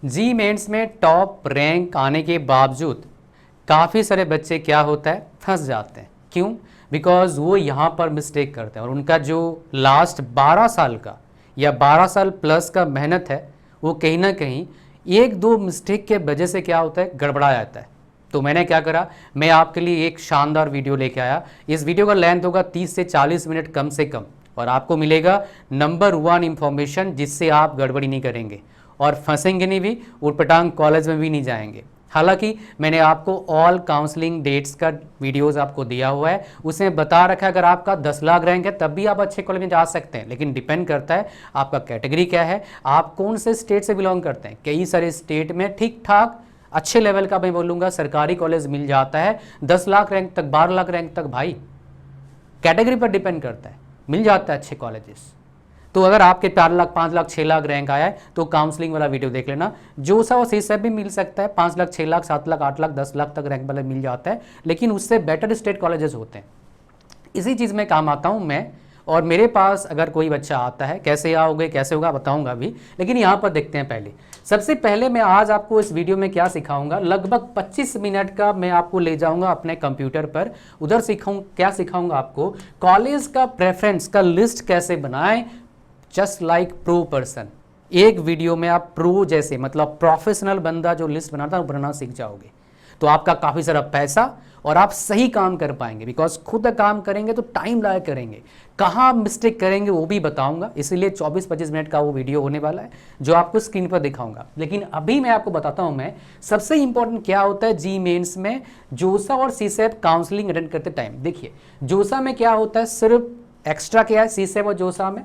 जी mains में top rank आने के बावजूद काफ़ी सारे बच्चे क्या होता है फंस जाते हैं। क्यों? बिकॉज वो यहाँ पर मिस्टेक करते हैं और उनका जो लास्ट 12 साल का या 12 साल प्लस का मेहनत है वो कहीं ना कहीं एक दो मिस्टेक के वजह से क्या होता है गड़बड़ा जाता है। तो मैंने क्या करा, मैं आपके लिए एक शानदार वीडियो लेके आया। इस वीडियो का लेंथ होगा 30 से 40 मिनट कम से कम और आपको मिलेगा नंबर 1 इंफॉर्मेशन जिससे आप गड़बड़ी नहीं करेंगे और फंसेंगे नहीं भी, उटपटांग कॉलेज में भी नहीं जाएंगे। हालांकि मैंने आपको ऑल काउंसलिंग डेट्स का वीडियोस आपको दिया हुआ है, उसमें बता रखा है अगर आपका 10 लाख रैंक है तब भी आप अच्छे कॉलेज में जा सकते हैं, लेकिन डिपेंड करता है आपका कैटेगरी क्या है, आप कौन से स्टेट से बिलोंग करते हैं। कई सारे स्टेट में ठीक ठाक अच्छे लेवल का मैं बोलूँगा सरकारी कॉलेज मिल जाता है 10 लाख रैंक तक, 12 लाख रैंक तक। भाई कैटेगरी पर डिपेंड करता है, मिल जाता है अच्छे कॉलेजेस। तो अगर आपके 4 लाख 5 लाख 6 लाख रैंक आया है तो काउंसलिंग वाला वीडियो देख लेना। जोसा और सीसैप भी मिल सकता है, 5 लाख 6 लाख 7 लाख 8 लाख 10 लाख तक रैंक वाला मिल जाता है, लेकिन उससे बेटर स्टेट कॉलेजेस होते हैं। इसी चीज़ में काम आता हूँ मैं, और मेरे पास अगर कोई बच्चा आता है, कैसे आओगे कैसे होगा बताऊंगा अभी, लेकिन यहाँ पर देखते हैं। पहले सबसे पहले मैं आज आपको इस वीडियो में क्या सिखाऊंगा, लगभग 25 मिनट का मैं आपको ले जाऊंगा अपने कंप्यूटर पर। उधर क्या सिखाऊंगा आपको, कॉलेज का प्रेफरेंस का लिस्ट कैसे बनाएं जस्ट लाइक प्रो पर्सन। एक वीडियो में आप प्रो जैसे मतलब प्रोफेशनल बंदा जो लिस्ट बनाता है वो बनाना सीख जाओगे, तो आपका काफ़ी सारा पैसा और आप सही काम कर पाएंगे। बिकॉज खुद काम करेंगे तो टाइम लाया करेंगे, कहाँ मिस्टेक करेंगे वो भी बताऊंगा, इसीलिए 24-25 मिनट का वो वीडियो होने वाला है जो आपको स्क्रीन पर दिखाऊंगा। लेकिन अभी मैं आपको बताता हूं मैं सबसे इंपॉर्टेंट क्या होता है जी मेंस में जोसा और सीसैप काउंसलिंग अटेंड करते टाइम। देखिए जोसा में क्या होता है, सिर्फ एक्स्ट्रा क्या है सीसैप और जोसा में,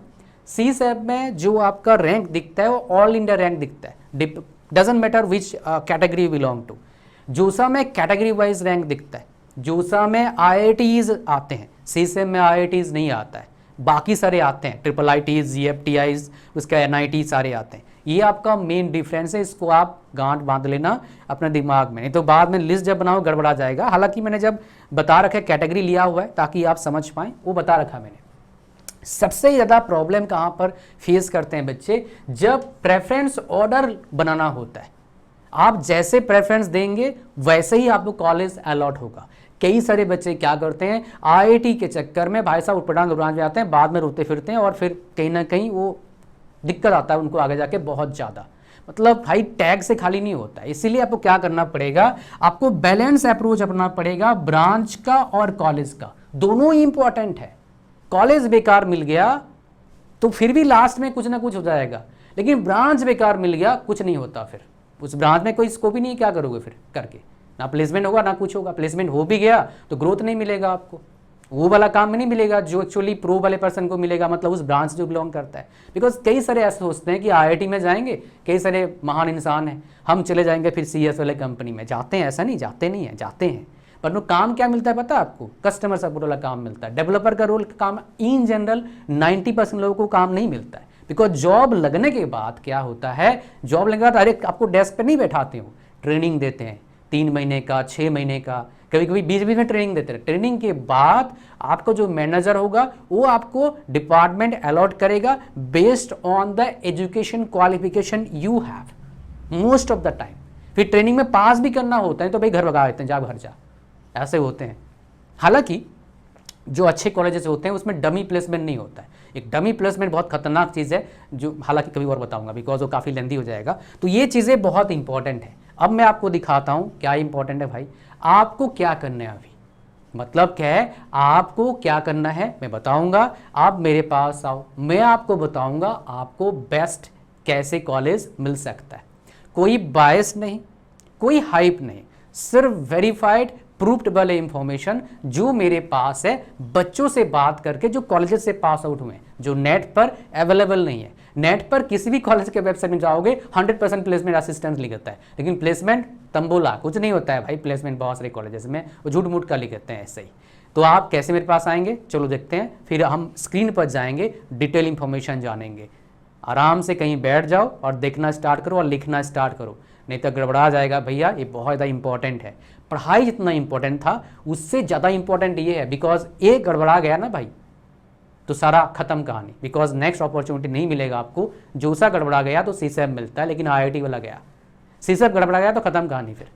सीसैप में जो आपका रैंक दिखता है वो ऑल इंडिया रैंक दिखता है, doesn't matter which category belong to. JoSAA में कैटेगरी वाइज रैंक दिखता है, जोसा में IITs आते हैं, सीसैप में IITs नहीं आता है, बाकी सारे आते हैं, IIITs GFTIs उसका NIT सारे आते हैं। ये आपका मेन डिफरेंस है, इसको आप गांठ बांध लेना अपने दिमाग में, नहीं तो बाद में लिस्ट जब बनाओ गड़बड़ा जाएगा। हालांकि मैंने जब बता रखा है कैटेगरी लिया हुआ है ताकि आप समझ पाएँ, वो बता रखा मैंने। सबसे ज़्यादा प्रॉब्लम कहाँ पर फेस करते हैं बच्चे, जब प्रेफरेंस ऑर्डर बनाना होता है। आप जैसे प्रेफरेंस देंगे वैसे ही आपको कॉलेज अलॉट होगा। कई सारे बच्चे क्या करते हैं, IIT के चक्कर में भाई साहब उटपटांग उड़ान जाते हैं, बाद में रोते फिरते हैं और फिर कहीं ना कहीं वो दिक्कत आता है उनको आगे जाके बहुत ज़्यादा। मतलब भाई टैग से खाली नहीं होता है, इसीलिए आपको क्या करना पड़ेगा, आपको बैलेंस अप्रोच अपनाना पड़ेगा, ब्रांच का और कॉलेज का, दोनों ही इंपॉर्टेंट है। कॉलेज बेकार मिल गया तो फिर भी लास्ट में कुछ ना कुछ हो जाएगा, लेकिन ब्रांच बेकार मिल गया कुछ नहीं होता, फिर उस ब्रांच में कोई स्कोप ही नहीं, क्या करोगे फिर करके, ना प्लेसमेंट होगा ना कुछ होगा। प्लेसमेंट हो भी गया तो ग्रोथ नहीं मिलेगा आपको, वो वाला काम में नहीं मिलेगा जो एक्चुअली प्रो वाले पर्सन को मिलेगा, मतलब उस ब्रांच जो बिलोंग करता है। बिकॉज कई सारे ऐसे सोचते हैं कि IIT में जाएंगे, कई सारे महान इंसान हैं, हम चले जाएंगे फिर CS वाले कंपनी में, जाते हैं ऐसा नहीं, जाते नहीं है, जाते हैं, पर वो काम क्या मिलता है पता है आपको, कस्टमर सपोर्ट वाला काम मिलता है। डेवलपर का रोल काम इन जनरल 90% लोगों को काम नहीं मिलता है। बिकॉज जॉब लगने के बाद क्या होता है, जॉब लगने के बाद अरे आपको डेस्क पे नहीं बैठाते हो, ट्रेनिंग देते हैं 3 महीने का 6 महीने का, कभी कभी बीच बीच में ट्रेनिंग देते हैं। ट्रेनिंग के बाद आपको जो मैनेजर होगा वो आपको डिपार्टमेंट अलॉट करेगा based on the education qualification you have most of the time. फिर ट्रेनिंग में पास भी करना होता है तो भाई घर भगा देते हैं, जा घर जा, ऐसे होते हैं। हालांकि जो अच्छे कॉलेजेस होते हैं उसमें डमी प्लेसमेंट नहीं होता है। एक डमी प्लेसमेंट बहुत खतरनाक चीज़ है जो हालांकि कभी और बताऊंगा बिकॉज वो काफ़ी लेंदी हो जाएगा। तो ये चीज़ें बहुत इंपॉर्टेंट है। अब मैं आपको दिखाता हूँ क्या इंपॉर्टेंट है भाई, आपको क्या करना है अभी, मतलब क्या है आपको क्या करना है मैं बताऊंगा। आप मेरे पास आओ, मैं आपको बताऊंगा आपको बेस्ट कैसे कॉलेज मिल सकता है। कोई बायस नहीं, कोई हाइप नहीं, सिर्फ वेरीफाइड प्रूफ्ड वाले इंफॉर्मेशन जो मेरे पास है, बच्चों से बात करके जो कॉलेजेस से पास आउट हुए हैं, जो नेट पर अवेलेबल नहीं है। नेट पर किसी भी कॉलेज के वेबसाइट में जाओगे 100% प्लेसमेंट असिस्टेंस लिखता है, लेकिन प्लेसमेंट तंबोला कुछ नहीं होता है भाई। प्लेसमेंट बहुत सारे कॉलेजेस में वो झूठ मूठ का लिखते हैं ऐसे ही। तो आप कैसे मेरे पास आएंगे, चलो देखते हैं, फिर हम स्क्रीन पर जाएंगे, डिटेल इंफॉर्मेशन जानेंगे। आराम से कहीं बैठ जाओ और देखना स्टार्ट करो और लिखना स्टार्ट करो, नहीं तो गड़बड़ा जाएगा भैया। ये बहुत ज़्यादा इंपॉर्टेंट है, पढ़ाई जितना इंपॉर्टेंट था उससे ज़्यादा इंपॉर्टेंट ये है। बिकॉज एक गड़बड़ा गया ना भाई तो सारा खत्म कहानी, बिकॉज नेक्स्ट अपॉर्चुनिटी नहीं मिलेगा आपको। जोसा गड़बड़ा गया तो सीसैप मिलता है, लेकिन IIT वाला गया सी सब गड़बड़ा गया तो खत्म कहानी फिर।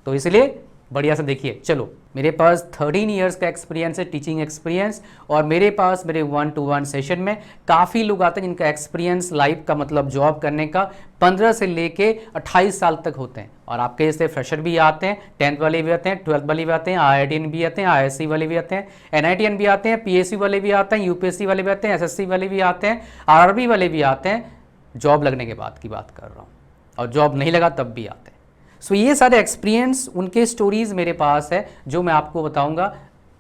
तो इसलिए बढ़िया से देखिए। चलो, मेरे पास 13 इयर्स का एक्सपीरियंस है, टीचिंग एक्सपीरियंस, और मेरे पास मेरे 1-to-1 सेशन में काफ़ी लोग आते हैं जिनका एक्सपीरियंस लाइफ का मतलब जॉब करने का 15 से लेके 28 साल तक होते हैं। और आपके जैसे फ्रेशर भी आते हैं, 10th वाले भी आते हैं, 12th वाले भी आते हैं, IITian भी आते हैं, IISc वाले भी आते हैं, NITian भी आते हैं, PSC वाले भी आते हैं, UPSC वाले भी आते हैं, SSC वाले भी आते हैं, RRB वाले भी आते हैं। जॉब लगने के बाद की बात कर रहा हूँ, और जॉब नहीं लगा तब भी आते हैं। सो ये सारे एक्सपीरियंस, उनके स्टोरीज मेरे पास है जो मैं आपको बताऊंगा,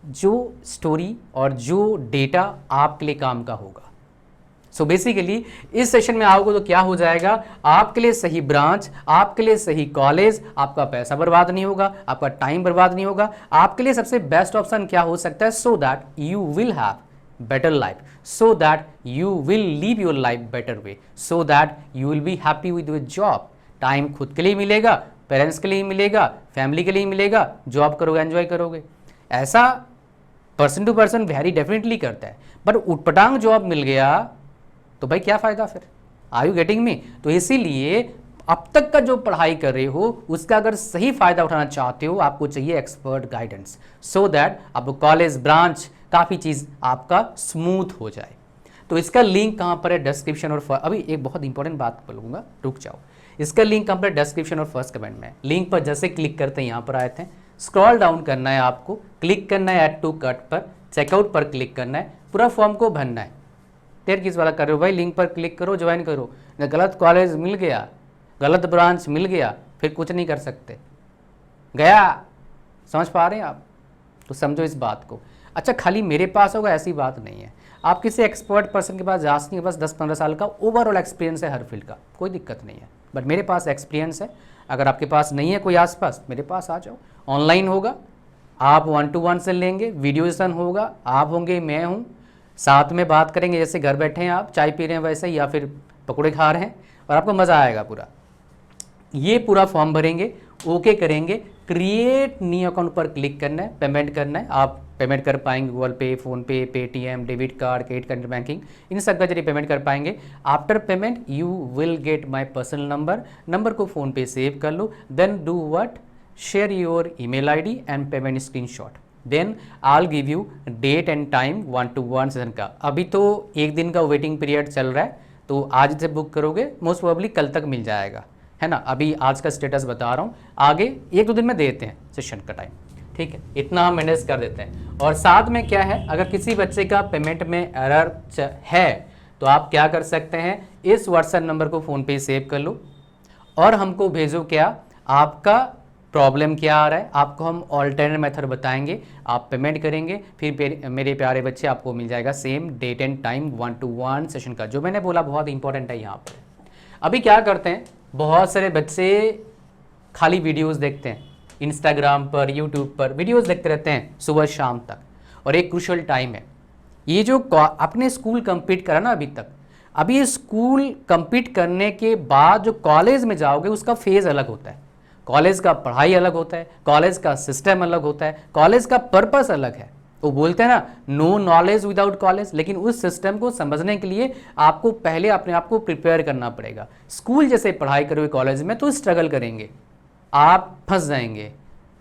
जो स्टोरी और जो डेटा आपके लिए काम का होगा। सो बेसिकली इस सेशन में आओगे तो क्या हो जाएगा, आपके लिए सही ब्रांच, आपके लिए सही कॉलेज, आपका पैसा बर्बाद नहीं होगा, आपका टाइम बर्बाद नहीं होगा, आपके लिए सबसे बेस्ट ऑप्शन क्या हो सकता है, so that you will have better life, so that you will leave your life better way, so that you will be happy with your job. Time खुद के लिए मिलेगा, पेरेंट्स के लिए मिलेगा, फैमिली के लिए मिलेगा, जॉब करोगे, एंजॉय करोगे। ऐसा person to person very definitely करता है, बट उटपटांग जॉब मिल गया तो भाई क्या फायदा फिर। Are you getting me? तो इसीलिए अब तक का जो पढ़ाई कर रहे हो उसका अगर सही फायदा उठाना चाहते हो, आपको चाहिए एक्सपर्ट गाइडेंस, सो दैट आपको कॉलेज, ब्रांच, काफ़ी चीज़ आपका स्मूथ हो जाए। तो इसका लिंक कहाँ पर है, डिस्क्रिप्शन और अभी एक बहुत इंपॉर्टेंट बात बोलूँगा, रुक जाओ। इसका लिंक कहाँ पर, डिस्क्रिप्शन और फर्स्ट कमेंट में। लिंक पर जैसे क्लिक करते हैं यहाँ पर आए थे, स्क्रॉल डाउन करना है, आपको क्लिक करना है ऐड टू कार्ट पर, चेकआउट पर क्लिक करना है, पूरा फॉर्म को भरना है। देर किस वाला कर रहे हो भाई, लिंक पर क्लिक करो, ज्वाइन करो। न गलत कॉलेज मिल गया, गलत ब्रांच मिल गया, फिर कुछ नहीं कर सकते, गया। समझ पा रहे हैं आप? तो समझो इस बात को। अच्छा, खाली मेरे पास होगा ऐसी बात नहीं है, आप किसी एक्सपर्ट पर्सन के पास जा सकते हैं, बस 10-15 साल का ओवरऑल एक्सपीरियंस है हर फील्ड का, कोई दिक्कत नहीं है। बट मेरे पास एक्सपीरियंस है, अगर आपके पास नहीं है कोई आसपास, मेरे पास आ जाओ। ऑनलाइन होगा, आप 1-to-1 से लेंगे, वीडियो सेशन होगा, आप होंगे, मैं हूँ, साथ में बात करेंगे, जैसे घर बैठे हैं आप चाय पी रहे हैं वैसे, या फिर पकौड़े खा रहे हैं, और आपको मज़ा आएगा पूरा। ये पूरा फॉर्म भरेंगे, ओके करेंगे, क्रिएट न्यू अकाउंट पर क्लिक करना है, पेमेंट करना है। आप पेमेंट कर पाएंगे Google Pay, PhonePe, Paytm, debit card, credit card, banking, इन सब का जरिए पेमेंट कर पाएंगे। After payment you will get my personal number को फ़ोन पे सेव कर लो। Then do what, share your email ID and payment screenshot. Then I will give you date and time 1-to-1 session का। अभी तो एक दिन का वेटिंग पीरियड चल रहा है, तो आज से बुक करोगे मोस्ट प्रोबेबली कल तक मिल जाएगा, है ना। अभी आज का स्टेटस बता रहा हूँ, आगे 1-2 दिन में देते हैं सेशन का टाइम, ठीक है। इतना हम मैनेज कर देते हैं। और साथ में क्या है, अगर किसी बच्चे का पेमेंट में एरर है तो आप क्या कर सकते हैं, इस व्हाट्सएप नंबर को फ़ोन पे सेव कर लो और हमको भेजो क्या आपका प्रॉब्लम क्या आ रहा है, आपको हम ऑल्टरनेट मेथड बताएंगे, आप पेमेंट करेंगे, फिर मेरे प्यारे बच्चे आपको मिल जाएगा same date and time 1-to-1 session का। जो मैंने बोला बहुत इंपॉर्टेंट है यहाँ पर। अभी क्या करते हैं, बहुत सारे बच्चे खाली वीडियोस देखते हैं, इंस्टाग्राम पर, यूट्यूब पर वीडियोस देखते रहते हैं सुबह शाम तक, और एक क्रूशियल टाइम है ये जो आपने स्कूल कंप्लीट करा ना अभी तक, अभी ये स्कूल कंप्लीट करने के बाद जो कॉलेज में जाओगे उसका फेज़ अलग होता है। कॉलेज का पढ़ाई अलग होता है, कॉलेज का सिस्टम अलग होता है, कॉलेज का पर्पस अलग है। वो बोलते हैं ना, नो नॉलेज विदाउट कॉलेज, लेकिन उस सिस्टम को समझने के लिए आपको पहले अपने आप को प्रिपेयर करना पड़ेगा। स्कूल जैसे पढ़ाई करोगे कॉलेज में तो स्ट्रगल करेंगे, आप फंस जाएंगे,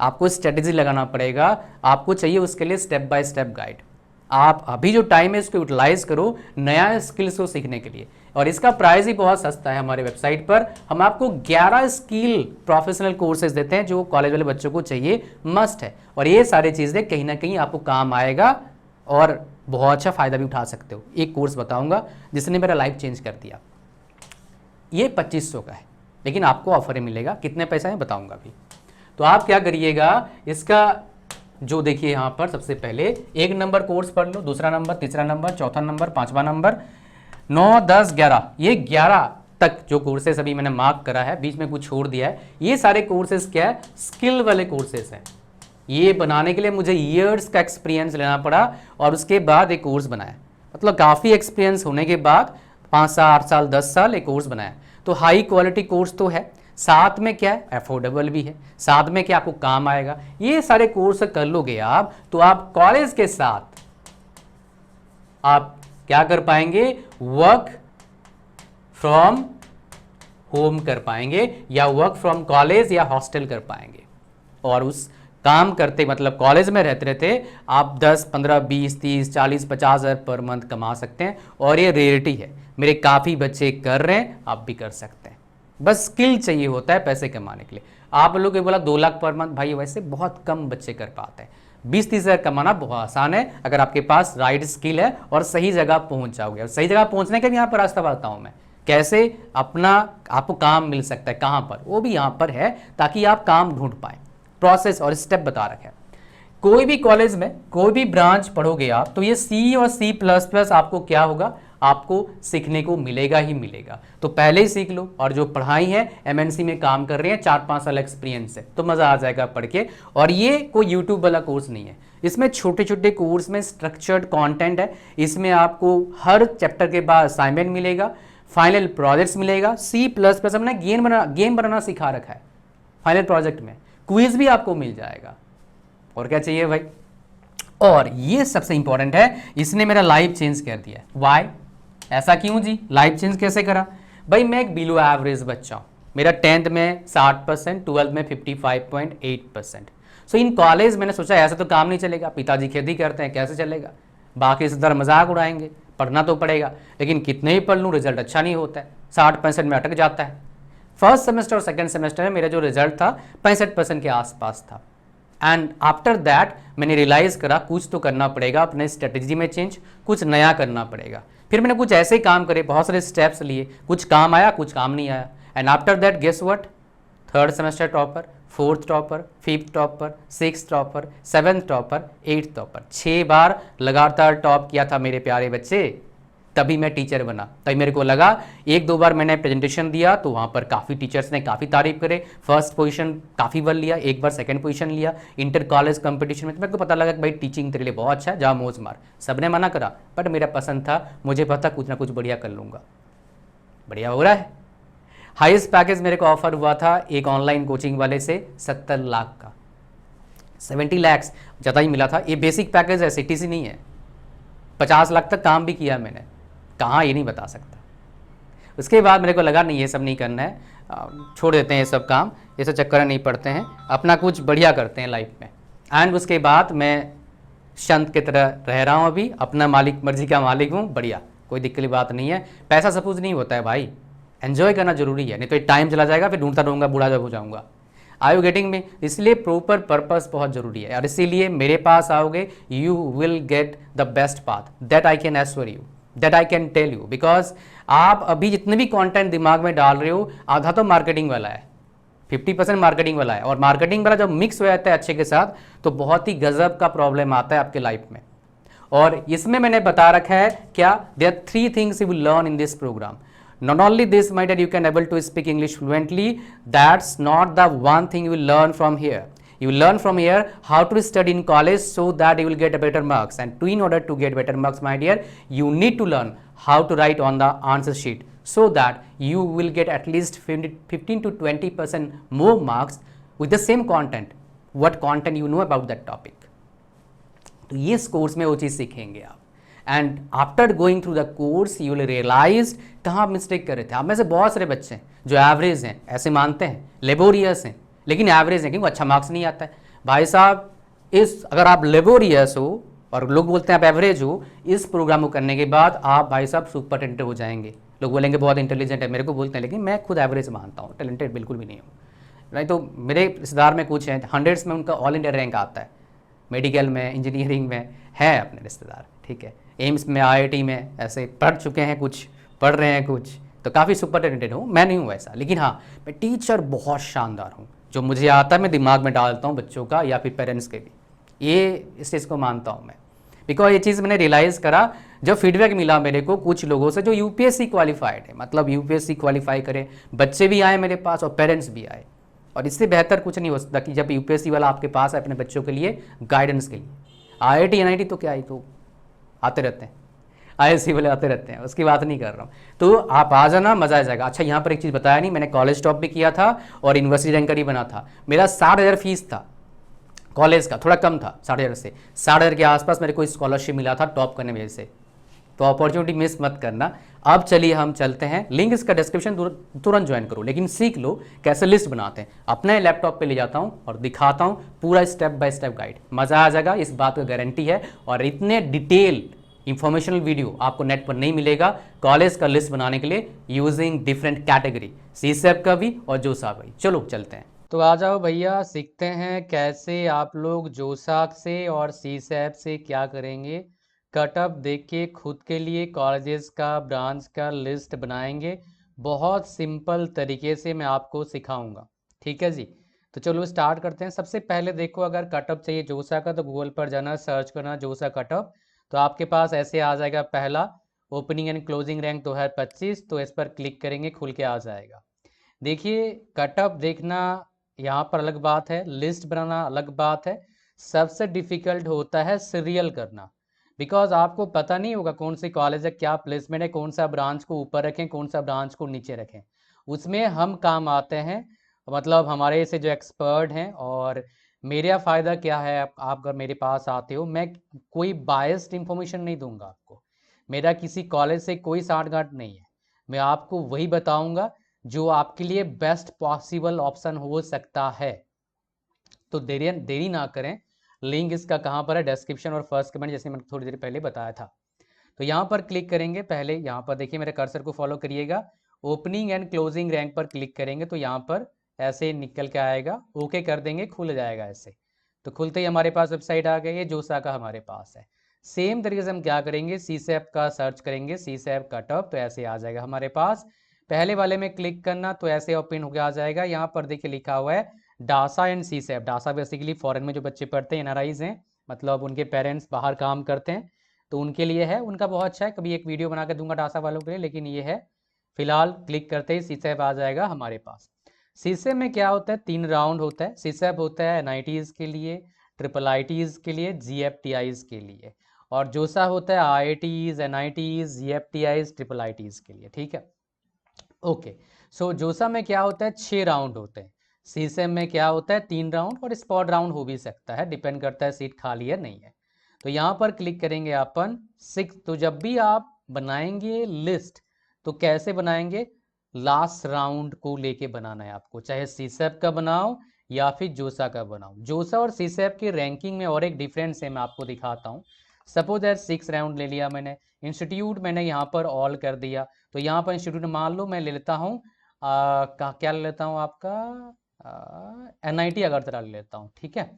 आपको स्ट्रेटेजी लगाना पड़ेगा, आपको चाहिए उसके लिए स्टेप बाय स्टेप गाइड। आप अभी जो टाइम है इसको यूटिलाइज करो नया स्किल्स को सीखने के लिए, और इसका प्राइस ही बहुत सस्ता है। हमारे वेबसाइट पर हम आपको 11 स्किल प्रोफेशनल कोर्सेज देते हैं जो कॉलेज वाले बच्चों को चाहिए, मस्ट है। और ये सारी चीज़ें कहीं ना कहीं आपको काम आएगा और बहुत अच्छा फ़ायदा भी उठा सकते हो। एक कोर्स बताऊंगा जिसने मेरा लाइफ चेंज कर दिया, ये 2500 का है, लेकिन आपको ऑफर मिलेगा। कितने पैसा है बताऊंगा अभी। तो आप क्या करिएगा, इसका जो देखिए यहाँ पर सबसे पहले 1 नंबर कोर्स पढ़ लो, दूसरा नंबर, तीसरा नंबर, चौथा नंबर, 5वां नंबर, 9, 10, 11, ये 11 तक जो कोर्सेस अभी मैंने मार्क करा है, बीच में कुछ छोड़ दिया है, ये सारे कोर्सेज क्या है, स्किल वाले कोर्सेज हैं। ये बनाने के लिए मुझे ईयर्स का एक्सपीरियंस लेना पड़ा और उसके बाद एक कोर्स बनाया, मतलब काफ़ी एक्सपीरियंस होने के बाद 5 साल, 8 साल, 10 साल एक कोर्स बनाया। तो हाई क्वालिटी कोर्स तो है, साथ में क्या है, अफोर्डेबल भी है, साथ में क्या आपको काम आएगा। ये सारे कोर्स कर लोगे आप तो आप कॉलेज के साथ, आप क्या कर पाएंगे, वर्क फ्रॉम होम कर पाएंगे या वर्क फ्रॉम कॉलेज या हॉस्टल कर पाएंगे। और उस काम करते मतलब कॉलेज में रहते रहते आप 10, 15, 20, 30, 40, 50 हज़ार पर मंथ कमा सकते हैं। और ये रेयरिटी है, मेरे काफ़ी बच्चे कर रहे हैं, आप भी कर सकते हैं। बस स्किल चाहिए होता है पैसे कमाने के लिए। आप लोगों को बोला 2 लाख पर मंथ, भाई वैसे बहुत कम बच्चे कर पाते हैं। 20-30 हज़ार कमाना बहुत आसान है अगर आपके पास राइट स्किल है और सही जगह पहुंच जाओगे। और सही जगह पहुंचने का भी यहाँ पर रास्ता बताता हूँ मैं, कैसे अपना आपको काम मिल सकता है, कहाँ पर, वो भी यहाँ पर है ताकि आप काम ढूंढ पाए। प्रोसेस और स्टेप बता रखे हैं। कोई भी कॉलेज में कोई भी ब्रांच पढ़ोगे आप तो ये C और C++ आपको क्या होगा, आपको सीखने को मिलेगा ही मिलेगा। तो पहले ही सीख लो। और जो पढ़ाई है MNC में काम कर रहे हैं, 4-5 साल एक्सपीरियंस है, तो मज़ा आ जाएगा पढ़ के। और ये कोई यूट्यूब वाला कोर्स नहीं है, इसमें छोटे छोटे कोर्स में स्ट्रक्चर्ड कंटेंट है। इसमें आपको हर चैप्टर के बाद असाइनमेंट मिलेगा, फाइनल प्रोजेक्ट्स मिलेगा। C++ हमने गेम बनाना सिखा रखा है फाइनल प्रोजेक्ट में, क्विज भी आपको मिल जाएगा। और क्या चाहिए भाई। और ये सबसे इंपॉर्टेंट है, इसने मेरा लाइफ चेंज कर दिया। वाई, ऐसा क्यों जी, लाइफ चेंज कैसे करा भाई। मैं एक बिलो एवरेज बच्चा हूँ, मेरा 10th में 60%, 12th में 55.8%। सो इन कॉलेज मैंने सोचा ऐसा तो काम नहीं चलेगा, पिताजी खेती करते हैं, कैसे चलेगा, बाकी रिश्तेदार मजाक उड़ाएंगे, पढ़ना तो पड़ेगा। लेकिन कितने ही पढ़ लूँ रिजल्ट अच्छा नहीं होता है, 60% में अटक जाता है। फर्स्ट सेमेस्टर और सेकेंड सेमेस्टर में मेरा जो रिजल्ट था 65% के आसपास था। एंड आफ्टर दैट मैंने रियलाइज करा कुछ तो करना पड़ेगा, अपने स्ट्रेटेजी में चेंज, कुछ नया करना पड़ेगा। फिर मैंने कुछ ऐसे काम करे, बहुत सारे स्टेप्स लिए, कुछ काम आया कुछ काम नहीं आया। And after that guess what, 3rd semester topper, 4th topper, 5th topper, 6th topper, 7th topper, 8th topper, 6 बार लगातार टॉप किया था मेरे प्यारे बच्चे। तभी मैं टीचर बना। तभी मेरे को लगा, 1-2 बार मैंने प्रेजेंटेशन दिया तो वहाँ पर काफ़ी टीचर्स ने काफ़ी तारीफ करे, फर्स्ट पोजीशन काफ़ी बार लिया, एक बार सेकंड पोजीशन लिया इंटर कॉलेज कंपटीशन में। तो मेरे को पता लगा कि भाई टीचिंग तेरे लिए बहुत अच्छा है, जा मौज मार। सबने मना करा बट मेरा पसंद था, मुझे पता कुछ ना कुछ बढ़िया कर लूँगा। बढ़िया हो रहा है। हाईएस्ट पैकेज मेरे को ऑफर हुआ था एक ऑनलाइन कोचिंग वाले से 70 लाख का, 70 lakhs ज़्यादा ही मिला था। ये बेसिक पैकेज है, CTC नहीं है। 50 लाख तक काम भी किया मैंने, कहाँ ये नहीं बता सकता। उसके बाद मेरे को लगा नहीं ये सब नहीं करना है, छोड़ देते हैं ये सब काम, ये सब चक्कर नहीं पड़ते हैं, अपना कुछ बढ़िया करते हैं लाइफ में। एंड उसके बाद मैं संत की तरह रह रहा हूँ अभी, अपना मालिक मर्जी का मालिक हूँ, बढ़िया, कोई दिक्कत की बात नहीं है। पैसा सब कुछ नहीं होता है भाई, एंजॉय करना जरूरी है, नहीं तो टाइम चला जाएगा फिर ढूंढता रहूँगा, बूढ़ा जब हो जाऊँगा। Are you getting me. इसलिए प्रॉपर पर्पस बहुत जरूरी है और इसीलिए मेरे पास आओगे, you will get the best path, that I can assure you, that I can tell you. Because आप अभी जितने भी कंटेंट दिमाग में डाल रहे हो, आधा तो मार्केटिंग वाला है, 50% मार्केटिंग वाला है। और मार्केटिंग वाला जब मिक्स हो जाता है अच्छे के साथ तो बहुत ही गजब का प्रॉब्लम आता है आपके लाइफ में। और इसमें मैंने बता रखा है क्या, there are 3 things you will learn in this program. Not only this, my dear, you can able to speak English fluently. That's not the one thing you will learn from here. You will learn from here how to study in college so that you will get better marks. And in order to get better marks, my dear, you need to learn how to write on the answer sheet so that you will get at least 15 to 20% more marks with the same content. What content you know about that topic. तो ये इस course में वो चीज़ सीखेंगे आप। And after going through the course you will realise कहाँ आप मिस्टेक कर रहे थे। आप में से बहुत सारे बच्चे हैं जो एवरेज हैं, ऐसे मानते हैं, लेबोरियस हैं, लेकिन एवरेज हैं क्योंकि अच्छा मार्क्स नहीं आता है। भाई साहब, इस अगर आप लेबोरियस हो और लोग बोलते हैं आप एवरेज हो, इस प्रोग्राम को करने के बाद आप भाई साहब सुपर टैलेंटेड हो जाएंगे। लोग बोलेंगे बहुत इंटेलिजेंट है, मेरे को बोलते हैं, लेकिन मैं खुद एवरेज मानता हूँ, टैलेंटेड बिल्कुल भी नहीं हूँ। नहीं तो मेरे रिश्तेदार में कुछ हैं 100s में उनका ऑल इंडिया रैंक आता है, मेडिकल में, इंजीनियरिंग में है अपने रिश्तेदार, ठीक है, एम्स में, IIT में ऐसे पढ़ चुके हैं, कुछ पढ़ रहे हैं, कुछ तो काफ़ी सुपर टैलेंटेड हूँ। मैं नहीं हूँ ऐसा, लेकिन हाँ मैं टीचर बहुत शानदार हूँ, जो मुझे आता है मैं दिमाग में डालता हूँ बच्चों का या फिर पेरेंट्स के भी, ये इस चीज़ को मानता हूँ मैं। बिकॉज ये चीज़ मैंने रियलाइज़ करा जब फीडबैक मिला मेरे को कुछ लोगों से जो UPSC क्वालिफाइड है, मतलब UPSC क्वालिफाई करे, बच्चे भी आए मेरे पास और पेरेंट्स भी आए। और इससे बेहतर कुछ नहीं हो सकता कि जब UPSC वाला आपके पास है अपने बच्चों के लिए गाइडेंस के लिए। IIT NIT तो क्या ही, तो आते रहते हैं, IISc वाले आते रहते हैं, उसकी बात नहीं कर रहा हूँ। तो आप आ जाना, मज़ा आ जाएगा। अच्छा, यहाँ पर एक चीज़ बताया नहीं, मैंने कॉलेज टॉप भी किया था और यूनिवर्सिटी रैंकर ही बना था। मेरा 60,000 फीस था कॉलेज का, थोड़ा कम था, 60,000 से 60,000 के आसपास मेरे को स्कॉलरशिप मिला था टॉप करने वजह से। तो अपॉर्चुनिटी मिस मत करना। अब चलिए हम चलते हैं, लिंक इसका डिस्क्रिप्शन, तुरंत ज्वाइन करो, लेकिन सीख लो कैसे लिस्ट बनाते हैं। अपने लैपटॉप पे ले जाता हूँ और दिखाता हूँ पूरा स्टेप बाय स्टेप गाइड, मज़ा आ जाएगा, इस बात का गारंटी है। और इतने डिटेल इंफॉर्मेशनल वीडियो आपको नेट पर नहीं मिलेगा कॉलेज का लिस्ट बनाने के लिए यूजिंग डिफरेंट कैटेगरी, सीसैप का भी और जोसा का भी। चलो चलते हैं। तो आ जाओ भैया, सीखते हैं कैसे आप लोग जोसा से और सीसैप से क्या करेंगे, कटअप देख के खुद के लिए कॉलेजेस का, ब्रांच का लिस्ट बनाएंगे। बहुत सिंपल तरीके से मैं आपको सिखाऊंगा, ठीक है जी। तो चलो स्टार्ट करते हैं। सबसे पहले देखो, अगर कटअप चाहिए जोसा का तो गूगल पर जाना, सर्च करना जोसा कटअप, तो आपके पास ऐसे आ जाएगा पहला, ओपनिंग एंड क्लोजिंग रैंक 2025। तो इस पर क्लिक करेंगे, खुल के आ जाएगा। देखिए कटअप देखना यहाँ पर अलग बात है, लिस्ट बनाना अलग बात है। सबसे डिफिकल्ट होता है सीरियल करना, बिकॉज आपको पता नहीं होगा कौन सी कॉलेज है, क्या प्लेसमेंट है, कौन सा ब्रांच को ऊपर रखें, कौन सा ब्रांच को नीचे रखें। उसमें हम काम आते हैं, मतलब हमारे से जो एक्सपर्ट हैं। और मेरा फ़ायदा क्या है, आप अगर मेरे पास आते हो, मैं कोई बायस्ड इंफॉर्मेशन नहीं दूंगा आपको, मेरा किसी कॉलेज से कोई साठगांठ नहीं है। मैं आपको वही बताऊंगा जो आपके लिए बेस्ट पॉसिबल ऑप्शन हो सकता है। तो देरी ना करें, लिंक इसका कहाँ पर है, डिस्क्रिप्शन और फर्स्ट कमेंट, जैसे मैंने थोड़ी देर पहले बताया था। तो यहाँ पर क्लिक करेंगे, पहले यहाँ पर देखिए मेरे कर्सर को फॉलो करिएगा, ओपनिंग एंड क्लोजिंग रैंक पर क्लिक करेंगे तो यहाँ पर ऐसे निकल के आएगा, ओके कर देंगे, खुल जाएगा ऐसे। तो खुलते ही हमारे पास वेबसाइट आ गई है, जोसा का हमारे पास है। सेम तरीके से हम क्या करेंगे, सीसैप का सर्च करेंगे, सीसैप कटअप, तो ऐसे आ जाएगा हमारे पास। पहले वाले में क्लिक करना तो ऐसे ओपन होकर आ जाएगा। यहाँ पर देखिए लिखा हुआ है DASA and CSAB. DASA basically foreign में जो बच्चे पढ़ते हैं, एनआरआईज हैं, मतलब उनके पेरेंट्स बाहर काम करते हैं, तो उनके लिए है, उनका बहुत अच्छा है, कभी एक वीडियो बना के दूंगा डासा वालों के लिए, लेकिन ये है फिलहाल। क्लिक करते ही सीसैप आ जाएगा हमारे पास। सीसैप में क्या होता है, 3 राउंड होता है। सीसैप होता है एनआईटीज के लिए, ट्रिपल आईटीज के लिए, जीएफटीआईज के लिए, और जोसा होता है आईआईटीज, एनआईटीज, जीएफटीआईज, ट्रिपल आईटीज के लिए, ठीक है। ओके, सो जोसा में क्या होता है, 6 राउंड होते हैं। सीसैप में क्या होता है, 3 राउंड, और स्पॉट राउंड हो भी सकता है, डिपेंड करता है सीट खाली है नहीं है। तो यहाँ पर क्लिक करेंगे अपन 6। तो जब भी आप बनाएंगे लिस्ट तो कैसे बनाएंगे, लास्ट राउंड को लेके बनाना है आपको, चाहे सीसैप का बनाओ या फिर जोसा का बनाओ। जोसा और सीसैप की रैंकिंग में और एक डिफरेंस है, मैं आपको दिखाता हूँ। सपोज दैट 6 राउंड ले लिया मैंने, इंस्टीट्यूट मैंने यहाँ पर ऑल कर दिया। तो यहाँ पर इंस्टीट्यूट मान लो मैं ले लेता हूँ क्या ले लेता हूँ आपका, एनआईटी अगरतला ले लेता हूँ, ठीक है।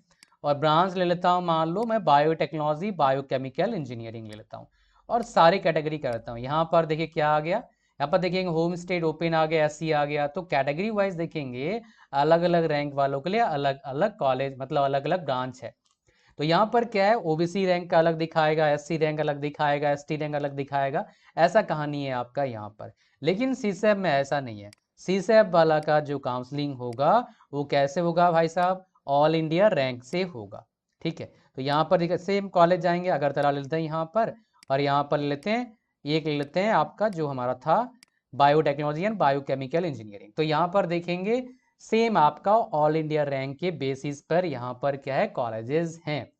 और ब्रांच ले लेता हूँ, मान लो मैं बायोटेक्नोलॉजी, बायोकेमिकल इंजीनियरिंग ले लेता हूँ, और सारी कैटेगरी करता हूँ। यहाँ पर देखिए क्या आ गया, यहाँ पर देखेंगे होम स्टेट ओपन आ गया, एससी आ गया। तो कैटेगरी वाइज देखेंगे अलग अलग रैंक वालों के लिए अलग अलग कॉलेज, मतलब अलग अलग ब्रांच है। तो यहाँ पर क्या है, ओबीसी रैंक का अलग दिखाएगा, एससी रैंक अलग दिखाएगा, एसटी रैंक अलग दिखाएगा, ऐसा कहानी है आपका यहाँ पर। लेकिन सीसैप में ऐसा नहीं है। सीसैप वाला का जो काउंसलिंग होगा वो कैसे होगा भाई साहब, ऑल इंडिया रैंक से होगा, ठीक है। तो यहाँ पर देखिए सेम कॉलेज जाएंगे, अगरतला लेते हैं यहाँ पर, और यहाँ पर लेते हैं, एक लेते हैं आपका जो हमारा था बायोटेक्नोलॉजी एंड बायोकेमिकल इंजीनियरिंग। तो यहाँ पर देखेंगे सेम आपका ऑल इंडिया रैंक के बेसिस पर यहाँ पर क्या है, कॉलेजेस हैं।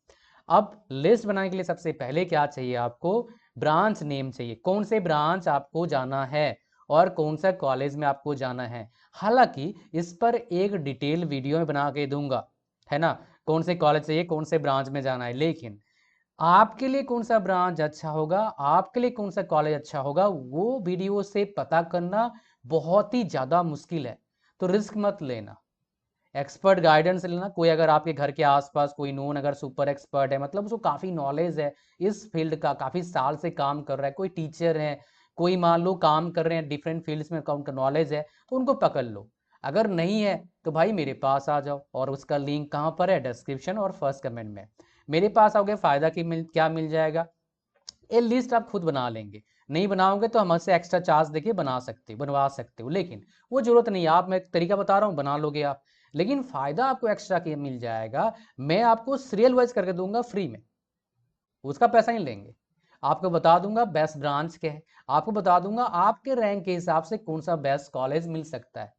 अब लिस्ट बनाने के लिए सबसे पहले क्या चाहिए आपको, ब्रांच नेम चाहिए, कौन से ब्रांच आपको जाना है और कौन सा कॉलेज में आपको जाना है। हालांकि इस पर एक डिटेल वीडियो में बना के दूंगा, है ना, कौन से कॉलेज चाहिए, कौन से ब्रांच में जाना है। लेकिन आपके लिए कौन सा ब्रांच अच्छा होगा, आपके लिए कौन सा कॉलेज अच्छा होगा, वो वीडियो से पता करना बहुत ही ज़्यादा मुश्किल है। तो रिस्क मत लेना, एक्सपर्ट गाइडेंस लेना। कोई अगर आपके घर के आसपास कोई नोन अगर सुपर एक्सपर्ट है, मतलब उसको काफ़ी नॉलेज है इस फील्ड का, काफ़ी साल से काम कर रहा है, कोई टीचर है, कोई मान लो काम कर रहे हैं डिफरेंट फील्ड्स में, उनका नॉलेज है, तो उनको पकड़ लो। अगर नहीं है तो भाई मेरे पास आ जाओ, और उसका लिंक कहाँ पर है, डिस्क्रिप्शन और फर्स्ट कमेंट में। मेरे पास आओगे फ़ायदा क्या मिल जाएगा, ये लिस्ट आप खुद बना लेंगे, नहीं बनाओगे तो हमसे एक्स्ट्रा चार्ज देखिए बनवा सकते हो, लेकिन वो जरूरत नहीं है। आप, मैं एक तरीका बता रहा हूँ, बना लोगे आप, लेकिन फायदा आपको एक्स्ट्रा क्या मिल जाएगा, मैं आपको सीरियल वाइज करके दूंगा फ्री में, उसका पैसा नहीं लेंगे। आपको बता दूंगा बेस्ट ब्रांच के है, आपको बता दूंगा आपके रैंक के हिसाब से कौन सा बेस्ट कॉलेज मिल सकता है।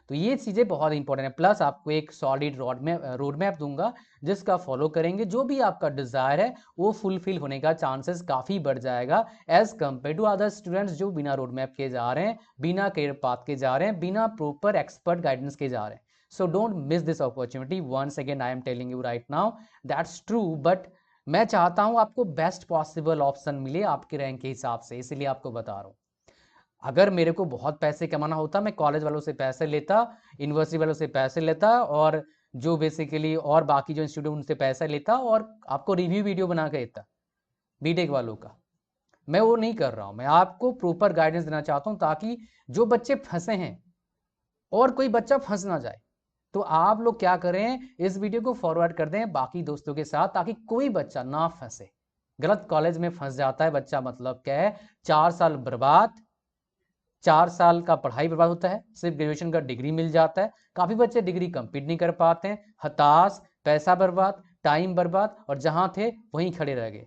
तो तो ये चीज़ें बहुत इंपॉर्टेंट है। प्लस आपको एक सॉलिड रोड मैप दूंगा जिसका फॉलो करेंगे, जो भी आपका डिज़ायर है वो फुलफिल होने का चांसेस काफ़ी बढ़ जाएगा as compare to other students जो बिना रोड मैप के जा रहे हैं, बिना करियर पाथ के जा रहे हैं, बिना प्रॉपर एक्सपर्ट गाइडेंस के जा रहे हैं। So don't miss this opportunity. Once again I am telling you right now that's true, but मैं चाहता हूं आपको बेस्ट पॉसिबल ऑप्शन मिले आपके रैंक के हिसाब से, इसलिए आपको बता रहा हूं। अगर मेरे को बहुत पैसे कमाना होता, मैं कॉलेज वालों से पैसे लेता, यूनिवर्सिटी वालों से पैसे लेता, और जो बेसिकली और बाकी जो इंस्टीट्यूट उनसे पैसा लेता और आपको रिव्यू वीडियो बना के देता बीटेक वालों का। मैं वो नहीं कर रहा हूं, मैं आपको प्रॉपर गाइडेंस देना चाहता हूं ताकि जो बच्चे फंसे हैं और कोई बच्चा फंस ना जाए। तो आप लोग क्या करें, इस वीडियो को फॉरवर्ड कर दें बाकी दोस्तों के साथ ताकि कोई बच्चा ना फंसे। गलत कॉलेज में फंस जाता है बच्चा, मतलब क्या है, 4 साल बर्बाद, 4 साल का पढ़ाई बर्बाद होता है, सिर्फ ग्रेजुएशन का डिग्री मिल जाता है। काफ़ी बच्चे डिग्री कंप्लीट नहीं कर पाते हैं, हताश, पैसा बर्बाद, टाइम बर्बाद, और जहां थे वहीं खड़े रह गए।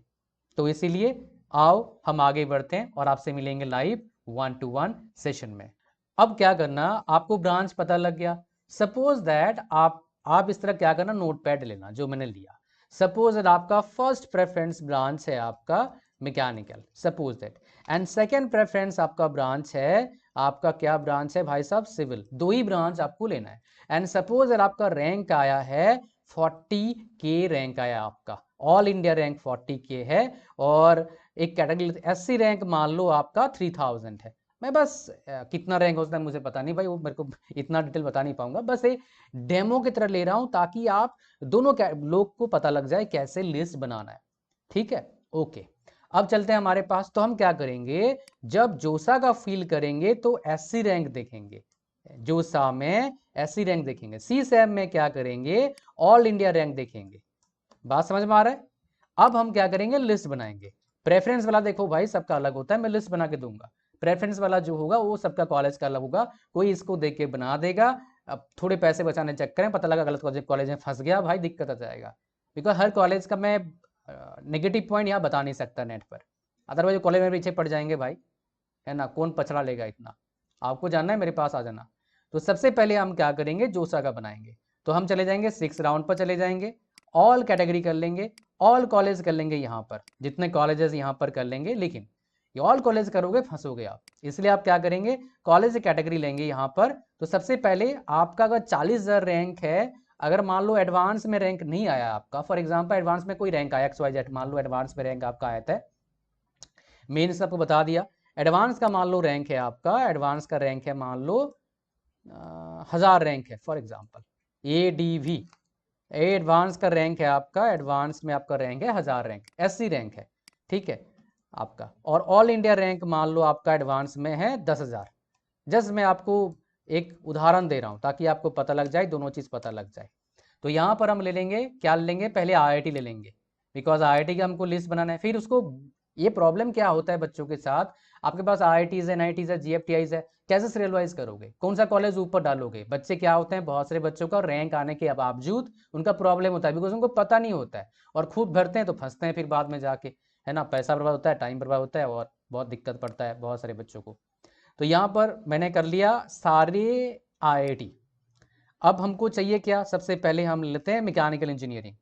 तो इसीलिए आओ हम आगे बढ़ते हैं और आपसे मिलेंगे लाइव 1-to-1 सेशन में। अब क्या करना, आपको ब्रांच पता लग गया। सपोज दैट आप इस तरह क्या करना, नोट पैड लेना जो मैंने लिया। सपोज दैट आपका फर्स्ट प्रेफरेंस ब्रांच है आपका mechanical, suppose that, and second preference आपका ब्रांच है आपका, क्या ब्रांच है भाई साहब, सिविल। दो ही ब्रांच आपको लेना है। एंड सपोज दैट आपका रैंक आया है 40K रैंक आया आपका, ऑल इंडिया रैंक 40K है, और एक कैटेगरी एससी रैंक मान लो आपका 3000 है। मैं बस कितना रैंक होता है मुझे पता नहीं भाई, वो मेरे को इतना डिटेल बता नहीं पाऊंगा, बस ये डेमो की तरह ले रहा हूं ताकि आप दोनों लोग को पता लग जाए कैसे लिस्ट बनाना है। ठीक है, ओके। अब चलते हैं हमारे पास। तो हम क्या करेंगे, जब जोसा का फील करेंगे तो एससी रैंक देखेंगे, जोसा में एससी रैंक देखेंगे। सी सैम में क्या करेंगे, ऑल इंडिया रैंक देखेंगे। बात समझ में आ रहा है। अब हम क्या करेंगे, लिस्ट बनाएंगे। प्रेफरेंस वाला देखो भाई सबका अलग होता है, मैं लिस्ट बना के दूंगा। प्रेफरेंस वाला जो होगा वो सबका कॉलेज का अलग होगा, कोई इसको देख के बना देगा। अब थोड़े पैसे बचाने चक्कर में पता लगा गलत कॉलेज में फंस गया, भाई दिक्कत आ जाएगा। बिकॉज हर कॉलेज का मैं नेगेटिव पॉइंट यहाँ बता नहीं सकता नेट पर, अदरवाइज कॉलेज में पीछे पड़ जाएंगे भाई, है ना, कौन पछड़ा लेगा इतना। आपको जानना है मेरे पास आ जाना। तो सबसे पहले हम क्या करेंगे, जोसा का बनाएंगे। तो हम चले जाएंगे 6 राउंड पर चले जाएंगे, ऑल कैटेगरी कर लेंगे, ऑल कॉलेज कर लेंगे, यहाँ पर जितने कॉलेजेस यहाँ पर कर लेंगे। लेकिन ये ऑल कॉलेज करोगे फंसोगे आप, इसलिए आप क्या करेंगे, कॉलेज कैटेगरी लेंगे यहाँ पर। तो सबसे पहले आपका अगर 40,000 रैंक है, अगर मान लो एडवांस में रैंक नहीं आया आपका, फॉर एग्जांपल एडवांस में कोई रैंक आया XYZ, मान लो एडवांस में रैंक आपका आया था, मेंस आपको बता दिया, एडवांस का मान लो रैंक है आपका, एडवांस का रैंक है मान लो 1000 रैंक है फॉर एग्जांपल, ADV, एडवांस का रैंक है आपका, एडवांस में आपका रैंक है 1000 रैंक, SC रैंक है, ठीक है आपका। और ऑल इंडिया रैंक मान लो आपका एडवांस में है 10,000। जस्ट मैं आपको एक उदाहरण दे रहा हूं ताकि आपको पता लग जाए, दोनों चीज पता लग जाए। तो यहां पर हम ले लेंगे, क्या ले लेंगे, पहले IIT ले लेंगे, बिकॉज IIT का हमको लिस्ट बनाना है। फिर उसको, ये प्रॉब्लम क्या होता है बच्चों के साथ, आपके पास IITs है, NITs है, GFTIs है, कैसे सीरियलाइज करोगे, कौन सा कॉलेज ऊपर डालोगे। बच्चे क्या होते हैं, बहुत सारे बच्चों का रैंक आने के बावजूद उनका प्रॉब्लम होता है, बिकॉज उनको पता नहीं होता है, और खूब भरते हैं तो फंसते हैं फिर बाद में जाके, है ना, पैसा बर्बाद होता है, टाइम बर्बाद होता है, और बहुत दिक्कत पड़ता है बहुत सारे बच्चों को। तो यहाँ पर मैंने कर लिया सारे IIT। अब हमको चाहिए क्या, सबसे पहले हम लेते हैं मैकेनिकल इंजीनियरिंग।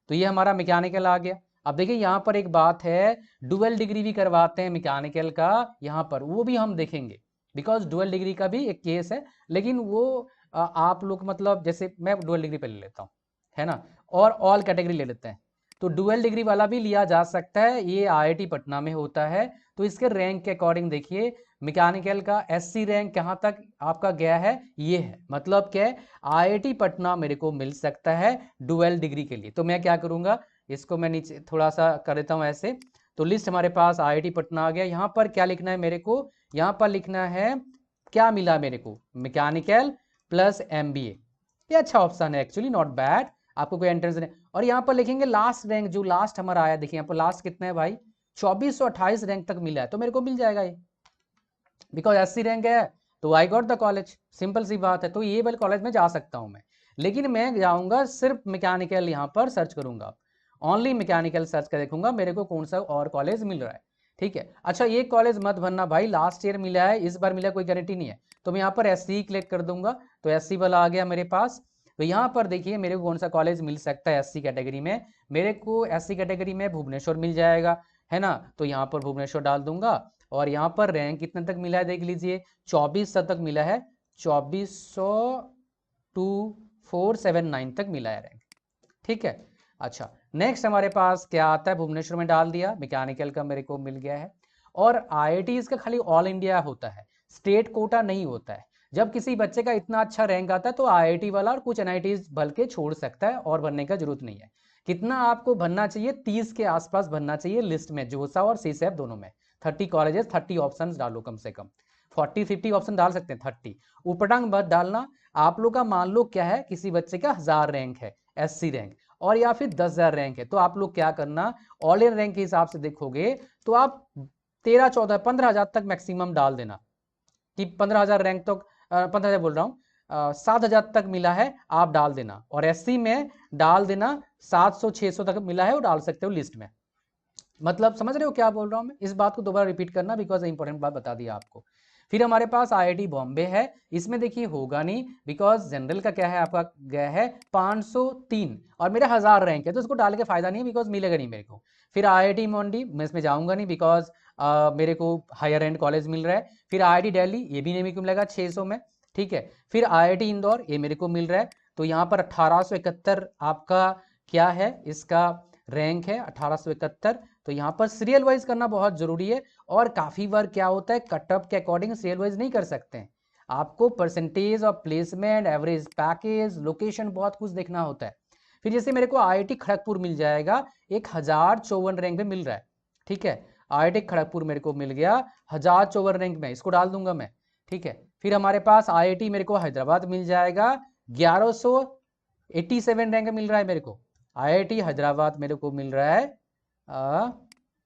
तो ये हमारा मैकेनिकल आ गया। अब देखिए यहाँ पर एक बात है, डुअल डिग्री भी करवाते हैं मैकेनिकल का यहाँ पर, वो भी हम देखेंगे, बिकॉज डुअल डिग्री का भी एक केस है। लेकिन वो आप लोग मतलब, जैसे मैं डुअल डिग्री पे ले लेता हूँ, है ना, और ऑल कैटेगरी ले लेते हैं। तो डुअल डिग्री वाला भी लिया जा सकता है, ये IIT पटना में होता है। तो इसके रैंक के अकॉर्डिंग देखिए, मैकेनिकल का SC रैंक कहाँ तक आपका गया है, ये है, मतलब क्या है, IIT पटना मेरे को मिल सकता है डुअल डिग्री के लिए। तो मैं क्या करूँगा, इसको मैं नीचे थोड़ा सा कर देता हूँ ऐसे। तो लिस्ट हमारे पास IIT पटना आ गया। यहाँ पर क्या लिखना है मेरे को, यहाँ पर लिखना है क्या मिला मेरे को, मैकेनिकल प्लस MBA। ये अच्छा ऑप्शन है एक्चुअली, नॉट बैड, आपको कोई एंट्रेंस नहीं। और यहाँ पर लिखेंगे लास्ट रैंक, जो लास्ट हमारा आया, देखिए यहाँ पर लास्ट कितना है भाई, 2428 रैंक तक मिला है, तो मेरे को मिल जाएगा ये, बिकॉज SC रैंक है तो I got the college, simple सी बात है। तो ये वाले कॉलेज में जा सकता हूँ मैं, लेकिन मैं जाऊँगा सिर्फ मैकेनिकल, यहाँ पर सर्च करूँगा, ओनली मैकेनिकल सर्च कर देखूंगा मेरे को कौन सा और कॉलेज मिल रहा है। ठीक है, अच्छा ये कॉलेज मत भरना भाई, लास्ट ईयर मिला है, इस बार मिला, कोई गारंटी नहीं है। तो मैं यहाँ पर SC क्लिक कर दूंगा, तो SC वाला आ गया मेरे पास। तो यहाँ पर देखिए मेरे को कौन सा कॉलेज मिल सकता है SC कैटेगरी में। मेरे को SC कैटेगरी में भुवनेश्वर मिल जाएगा, है ना। तो यहाँ पर भुवनेश्वर डाल दूंगा और यहाँ पर रैंक कितने तक मिला है देख लीजिए, 2400 तक मिला है, 2400 तक मिला है रैंक, ठीक है। अच्छा, नेक्स्ट हमारे पास क्या आता है, भुवनेश्वर में डाल दिया, मैकेनिकल का मेरे को मिल गया है। और IIT का खाली ऑल इंडिया होता है, स्टेट कोटा नहीं होता है। जब किसी बच्चे का इतना अच्छा रैंक आता है तो IIT वाला और कुछ NITs भर के छोड़ सकता है और भरने का जरूरत नहीं है। कितना आपको भरना चाहिए, 30 के आसपास भरना चाहिए लिस्ट में, जोसा और CSEP दोनों में। 30 कॉलेजेस, 30 ऑप्शन डालो कम से कम, 40-50 ऑप्शन डाल सकते हैं, 30 ऊपरटांग मत डालना। आप लोग का मान लो क्या है, किसी बच्चे का 1000 रैंक है SC रैंक, और या फिर 10,000 रैंक है, तो आप लोग क्या करना, ऑल इन रैंक के हिसाब से देखोगे तो आप 13, 14, 15,000 तक मैक्सिमम डाल देना, कि 15,000 रैंक तक, 15,000 बोल रहा हूँ, 7,000 तक मिला है आप डाल देना। और SC में डाल देना 700-600 तक मिला है वो डाल सकते हो लिस्ट में। मतलब समझ रहे हो क्या बोल रहा हूं मैं, इस बात को दोबारा रिपीट करना, बिकॉज इंपॉर्टेंट बात बता दिया आपको। फिर हमारे पास IIT बॉम्बे है, इसमें देखिए होगा नहीं, बिकॉज जनरल का क्या है आपका गया है 503 और मेरा 1000 रैंक है, तो इसको डाल के फायदा नहीं, बिकॉज मिलेगा नहीं मेरे को। फिर IIT मंडी मैं इसमें जाऊंगा नहीं, बिकॉज मेरे को हायर एंड कॉलेज मिल रहा है। फिर IIT दिल्ली, ये भी नहीं मेरे को मिलेगा 600 में, ठीक है। फिर IIT इंदौर, ये मेरे को मिल रहा है, तो यहाँ पर 1871 आपका क्या है, इसका रैंक है 1871। तो यहाँ पर सीरियल वाइज करना बहुत जरूरी है, और काफी बार क्या होता है, कटअप के अकॉर्डिंग सीरियल वाइज नहीं कर सकते हैं, आपको percentage of placement, average package, location, बहुत कुछ देखना होता है। फिर जैसे मेरे को IIT खड़गपुर मिल जाएगा, 1054 रैंक पे मिल रहा है, ठीक है। IIT खड़गपुर मेरे को मिल गया 1054 रैंक में, इसको डाल दूंगा मैं, ठीक है। फिर हमारे पास IIT मेरे को हैदराबाद मिल जाएगा, 1187 रैंक मिल रहा है मेरे को। IIT हैदराबाद मेरे को मिल रहा है,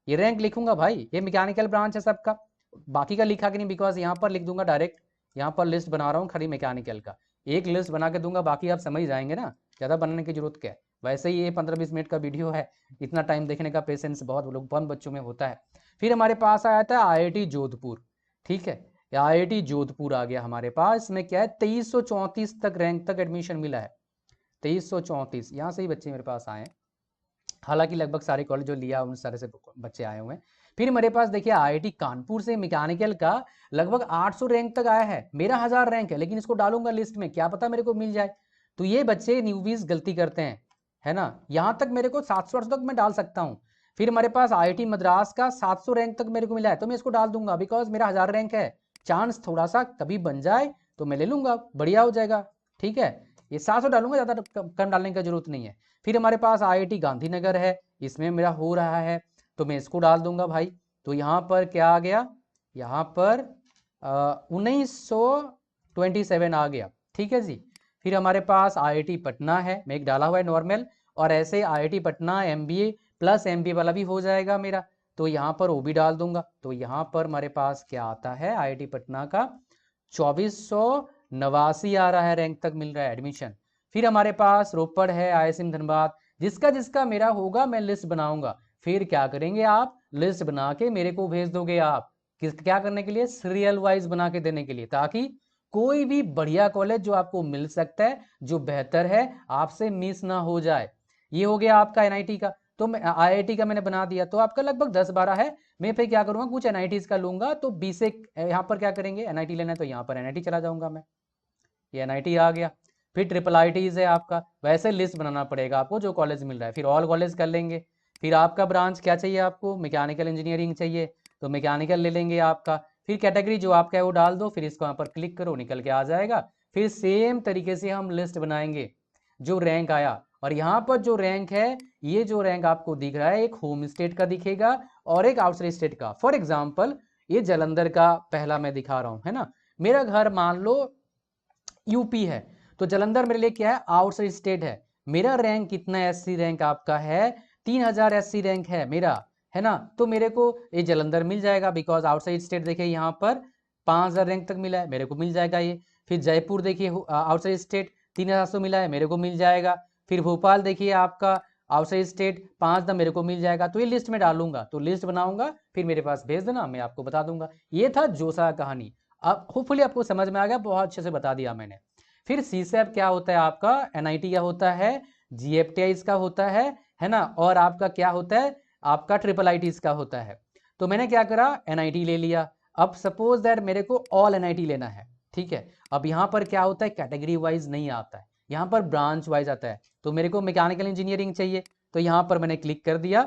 ये रैंक लिखूंगा भाई, ये मैकेनिकल ब्रांच है सबका, बाकी का लिखा कि नहीं, बिकॉज यहाँ पर लिख दूंगा डायरेक्ट, यहाँ पर लिस्ट बना रहा हूँ खाली मैकेनिकल का, एक लिस्ट बना के दूंगा, बाकी आप समझ जाएंगे ना, ज़्यादा बनाने की जरूरत क्या है। वैसे ही ये 15-20 मिनट का वीडियो है, इतना टाइम देखने का पेशेंस बहुत लोग कम बच्चों में होता है। फिर हमारे पास आया था IIT जोधपुर, ठीक है, IIT जोधपुर आ गया हमारे पास, इसमें क्या है 2334 तक रैंक तक एडमिशन मिला है, 2334, यहाँ से ही बच्चे मेरे पास आए, हालांकि लगभग सारे कॉलेज जो लिया उन सारे से बच्चे आए हुए हैं। फिर मेरे पास देखिए IIT कानपुर से मैकेनिकल का लगभग 800 रैंक तक आया है, मेरा 1000 रैंक है, लेकिन इसको डालूंगा लिस्ट में, क्या पता मेरे को मिल जाए। तो ये बच्चे न्यूबीज गलती करते हैं, है ना। यहाँ तक मेरे को 700-800 तक मैं डाल सकता हूँ। फिर हमारे पास IIT मद्रास का 700 रैंक तक मेरे को मिला है, तो मैं इसको डाल दूंगा, बिकॉज मेरा 1000 रैंक है, चांस थोड़ा सा कभी बन जाए तो मैं ले लूंगा, बढ़िया हो जाएगा, ठीक है। ये 700 डालूंगा, ज़्यादा कम डालने की जरूरत नहीं है। फिर हमारे पास IIT गांधीनगर है, इसमें मेरा हो रहा है, तो मैं इसको डाल दूंगा भाई। तो यहाँ पर क्या आ गया, यहाँ पर 1927 आ गया, ठीक है जी। फिर हमारे पास IIT पटना है, मैं एक डाला हुआ है नॉर्मल, और ऐसे IIT Patna MBA plus MBA वाला भी हो जाएगा मेरा, तो यहाँ पर वो भी डाल दूंगा। तो यहाँ पर हमारे पास क्या आता है, IIT पटना का 2489 आ रहा है, रैंक तक मिल रहा है एडमिशन। फिर हमारे पास रोपड़ है, ISM धनबाद, जिसका जिसका मेरा होगा मैं लिस्ट बनाऊंगा। फिर क्या करेंगे आप, लिस्ट बना के मेरे को भेज दोगे आप, किस क्या करने के लिए, सीरियल वाइज बना के देने के लिए, ताकि कोई भी बढ़िया कॉलेज जो आपको मिल सकता है, जो बेहतर है, आपसे मिस ना हो जाए। ये हो गया आपका NIT का। तो मैं IIT का मैंने बना दिया, तो आपका लगभग 10-12 है। मैं फिर क्या करूंगा, कुछ NITs का लूंगा, तो 20 से यहाँ पर क्या करेंगे, NIT लेना है तो यहाँ पर NIT चला जाऊंगा मैं, ये NIT आ गया। फिर IIITs है आपका, वैसे लिस्ट बनाना पड़ेगा आपको जो कॉलेज मिल रहा है, फिर ऑल कॉलेज कर लेंगे। फिर आपका ब्रांच क्या चाहिए आपको, मैकेनिकल इंजीनियरिंग चाहिए तो मैकेनिकल ले लेंगे आपका। फिर कैटेगरी जो आपका है वो डाल दो, फिर इसको यहाँ पर क्लिक करो, निकल के आ जाएगा। फिर सेम तरीके से हम लिस्ट बनाएंगे जो रैंक आया, और यहाँ पर जो रैंक है, ये जो रैंक आपको दिख रहा है, एक होम स्टेट का दिखेगा और एक आउटसाइड स्टेट का। फॉर एग्जाम्पल ये जलंधर का पहला मैं दिखा रहा हूँ, है ना, मेरा घर मान लो यूपी है, तो जलंधर मेरे लिए क्या है, आउटसाइड स्टेट है। मेरा रैंक कितना SC रैंक आपका है, 3000 SC रैंक है मेरा, है ना। तो मेरे को ये जलंधर मिल जाएगा, बिकॉज आउटसाइड स्टेट देखिए यहाँ पर 5000 रैंक तक मिला है, मेरे को मिल जाएगा ये। फिर जयपुर देखिए आउटसाइड स्टेट 3700 मिला है, मेरे को मिल जाएगा। फिर भोपाल देखिए आपका आउटसाइड स्टेट 5 मेरे को मिल जाएगा। तो ये लिस्ट में डालूंगा, तो लिस्ट बनाऊंगा, फिर मेरे पास भेज देना, मैं आपको बता दूंगा। ये था जोसा कहानी। अब होपफुली आपको समझ में आ गया, बहुत अच्छे से बता दिया मैंने। फिर सीसैप क्या होता है आपका, एनआईटी क्या होता है, जीएफटीआई इसका होता है ना, और आपका क्या होता है, आपका ट्रिपल आईटी इसका होता है। तो मैंने क्या करा, एनआईटी ले लिया। अब सपोज दैट मेरे को ऑल एनआईटी लेना है, ठीक है। अब यहाँ पर क्या होता है, कैटेगरी वाइज नहीं आता है, यहाँ पर ब्रांच वाइज आता है। तो मेरे को मैकेनिकल इंजीनियरिंग चाहिए, तो यहाँ पर मैंने क्लिक कर दिया,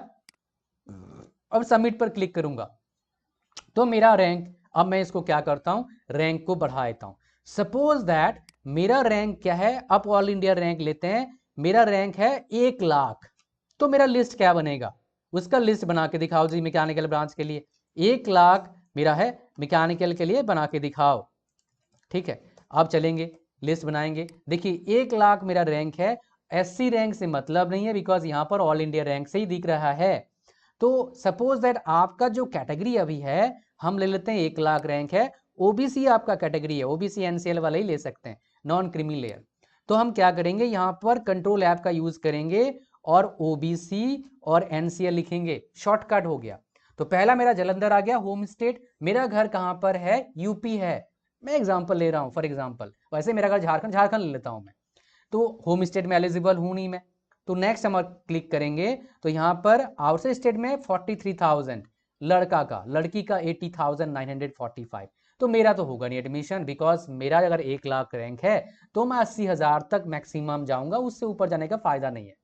अब सबमिट पर क्लिक करूंगा तो मेरा रैंक, अब मैं इसको क्या करता हूं, रैंक को बढ़ा देता हूं। सपोज दैट मेरा रैंक क्या है, अब ऑल इंडिया रैंक लेते हैं, मेरा रैंक है 1 लाख। तो मेरा लिस्ट क्या बनेगा, उसका लिस्ट बना के दिखाओ जी मैकेनिकल ब्रांच के लिए। 1 लाख मेरा है मैकेनिकल के लिए, बना के दिखाओ। ठीक है, अब चलेंगे लिस्ट बनाएंगे। देखिए 1 लाख मेरा रैंक है, एससी रैंक से मतलब नहीं है, बिकॉज यहां पर ऑल इंडिया रैंक से ही दिख रहा है। तो सपोज दैट आपका जो कैटेगरी अभी है, हम ले लेते हैं 1 लाख रैंक है, ओबीसी आपका कैटेगरी है, ओबीसी एनसीएल वाला ही ले सकते हैं, नॉन क्रीमी लेयर। तो हम क्या करेंगे, यहां पर कंट्रोल ऐप का यूज करेंगे और ओबीसी और एनसीएल लिखेंगे, शॉर्टकट हो गया। तो पहला मेरा जलंधर आ गया, होम स्टेट, मेरा घर कहां पर है, यूपी है। मैं एग्जांपल ले रहा हूं, फॉर एग्जांपल, वैसे मेरा घर झारखंड, झारखंड ले लेता हूं मैं। तो होम स्टेट में एलिजिबल हूं नहीं मैं, तो नेक्स्ट हम क्लिक करेंगे। तो यहां पर आउटसाइड स्टेट में 43,000, लड़का का, लड़की का 80,945। तो मेरा तो होगा नहीं एडमिशन, बिकॉज मेरा अगर 1 लाख रैंक है तो मैं 80,000 तक मैक्सिमम जाऊंगा, उससे ऊपर जाने का फायदा नहीं है।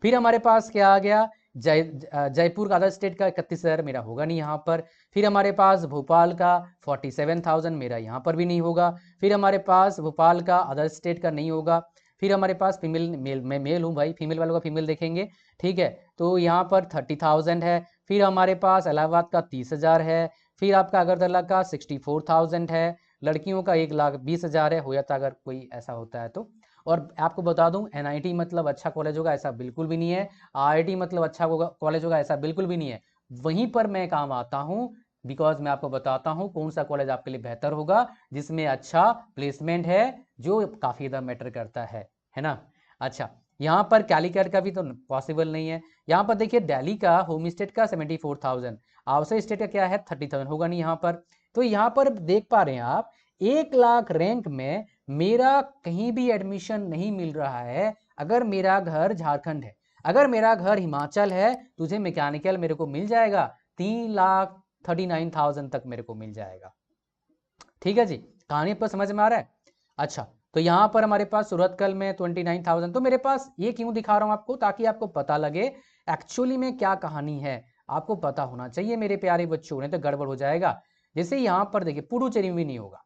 फिर हमारे पास क्या आ गया, जयपुर का अदर स्टेट का 31,000, मेरा होगा नहीं यहाँ पर। फिर हमारे पास भोपाल का 47,000, मेरा यहाँ पर भी नहीं होगा। फिर हमारे पास भोपाल का अदर स्टेट का नहीं होगा। फिर हमारे पास फीमेल, मेल, मैं मेल हूँ भाई, फीमेल वालों का फीमेल देखेंगे, ठीक है। तो यहाँ पर 30,000 है। फिर हमारे पास इलाहाबाद का 30,000 है। फिर आपका अगरतला का 64,000 है। लड़कियों का 1,20,000 है, हो जाता अगर कोई ऐसा होता है तो। और आपको बता दूं, एनआईटी मतलब अच्छा कॉलेज होगा ऐसा बिल्कुल भी नहीं है, आईआईटी मतलब अच्छा कॉलेज होगा ऐसा बिल्कुल भी नहीं है। वहीं पर मैं काम आता हूं, बिकॉज मैं आपको बताता हूं कौन सा कॉलेज आपके लिए बेहतर होगा, जिसमें अच्छा प्लेसमेंट है, जो काफी ज्यादा मैटर करता है ना। अच्छा, यहाँ पर कैलिकट का भी तो पॉसिबल नहीं है। यहाँ पर देखिए दिल्ली का होम स्टेट का 74,000, आउटसाइड स्टेट का क्या है 30,000, होगा नहीं यहाँ पर। तो यहाँ पर देख पा रहे हैं आप, 1 लाख रैंक में मेरा कहीं भी एडमिशन नहीं मिल रहा है। अगर मेरा घर झारखंड है, अगर मेरा घर हिमाचल है, तुझे मैकेनिकल मेरे को मिल जाएगा 3,39,000 तक मेरे को मिल जाएगा। ठीक है जी, कहानी पर समझ में आ रहा है। अच्छा, तो यहां पर हमारे पास सूरतकल में 29,000। तो मेरे पास ये क्यों दिखा रहा हूं आपको, ताकि आपको पता लगे एक्चुअली में क्या कहानी है, आपको पता होना चाहिए मेरे प्यारे बच्चों, नहीं तो गड़बड़ हो जाएगा। जैसे यहां पर देखिए पुडुचेरी में नहीं होगा,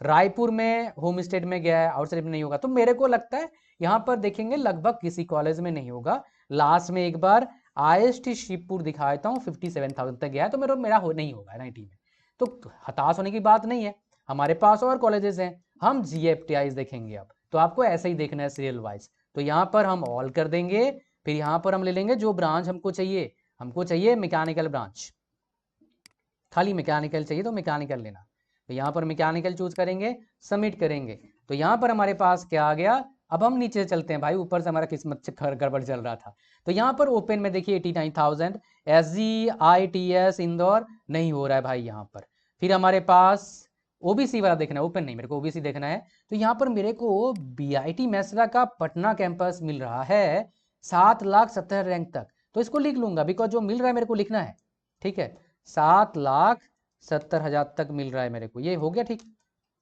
रायपुर में होम स्टेट में गया है, आउटसाइड में नहीं होगा। तो मेरे को लगता है यहां पर देखेंगे लगभग किसी कॉलेज में नहीं होगा। लास्ट में एक बार आईएसटी शिवपुर दिखा देता हूँ, 57,000 तक गया है, तो मेरा नहीं होगा 90 में। तो हताश होने की बात नहीं है, हमारे पास और कॉलेजेस हैं। हम जीएफटीआई देखेंगे अब, तो आपको ऐसे ही देखना है सीरियल वाइज। तो यहाँ पर हम ऑल कर देंगे, फिर यहाँ पर हम ले लेंगे जो ब्रांच हमको चाहिए, हमको चाहिए मैकेनिकल ब्रांच, खाली मैकेनिकल चाहिए तो मैकेनिकल लेना। तो यहाँ पर मैकेनिकल चूज करेंगे, सबमिट करेंगे। तो यहाँ पर हमारे पास क्या आ गया, अब हम नीचे चलते हैं भाई, ऊपर से हमारा किस्मत से गड़बड़ चल रहा था। तो यहाँ पर ओपन में देखिए 89,000, SGITS इंदौर नहीं हो रहा है भाई यहाँ पर। फिर हमारे पास ओबीसी वाला देखना है, ओपन नहीं, मेरे को ओबीसी देखना है। तो यहाँ पर मेरे को बीआईटी मेसरा का पटना कैंपस मिल रहा है 7,70,000 रैंक तक। तो इसको लिख लूंगा, बिकॉज जो मिल रहा है मेरे को लिखना है, ठीक है। 7,70,000 तक मिल रहा है मेरे को, ये हो गया ठीक,